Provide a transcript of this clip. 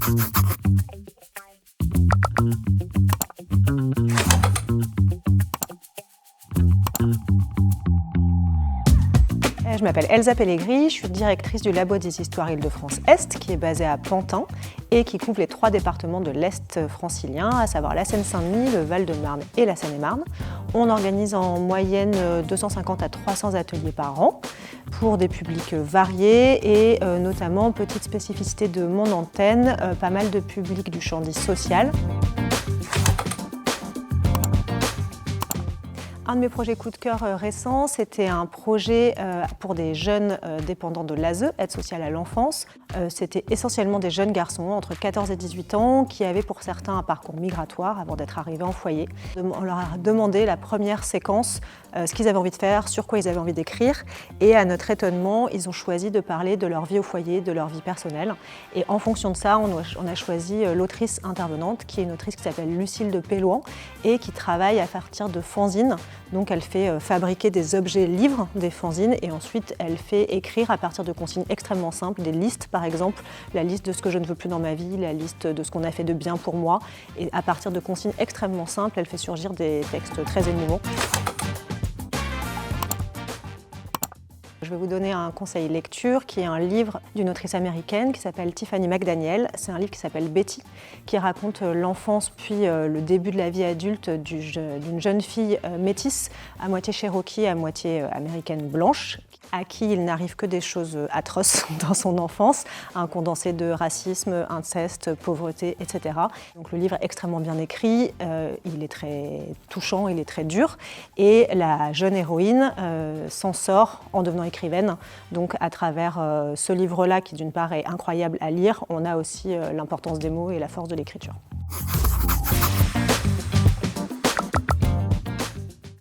Je m'appelle Elsa Pellegri, je suis directrice du Labo des Histoires Île-de-France-Est, qui est basé à Pantin et qui couvre les 3 départements de l'Est francilien, à savoir la Seine-Saint-Denis, le Val-de-Marne et la Seine-et-Marne. On organise en moyenne 250 à 300 ateliers par an pour des publics variés et notamment, petite spécificité de mon antenne, pas mal de publics du champ dit social. Un de mes projets coup de cœur récents, c'était un projet pour des jeunes dépendants de l'ASE, aide sociale à l'enfance. C'était essentiellement des jeunes garçons entre 14 et 18 ans qui avaient pour certains un parcours migratoire avant d'être arrivés en foyer. On leur a demandé la première séquence, ce qu'ils avaient envie de faire, sur quoi ils avaient envie d'écrire. Et à notre étonnement, ils ont choisi de parler de leur vie au foyer, de leur vie personnelle. Et en fonction de ça, on a choisi l'autrice intervenante, qui est une autrice qui s'appelle Lucille Pellouan et qui travaille à partir de fanzines. Donc elle fait fabriquer des objets livres, des fanzines, et ensuite elle fait écrire à partir de consignes extrêmement simples, des listes par exemple, la liste de ce que je ne veux plus dans ma vie, la liste de ce qu'on a fait de bien pour moi. Et à partir de consignes extrêmement simples, elle fait surgir des textes très émouvants. Je vais vous donner un conseil lecture qui est un livre d'une autrice américaine qui s'appelle Tiffany McDaniel. C'est un livre qui s'appelle Betty, qui raconte l'enfance puis le début de la vie adulte d'une jeune fille métisse, à moitié cherokee, à moitié américaine blanche, à qui il n'arrive que des choses atroces dans son enfance, un condensé de racisme, inceste, pauvreté, etc. Donc le livre est extrêmement bien écrit, il est très touchant, il est très dur, et la jeune héroïne s'en sort en devenant écrivaine. Donc à travers ce livre-là, qui d'une part est incroyable à lire, on a aussi l'importance des mots et la force de l'écriture.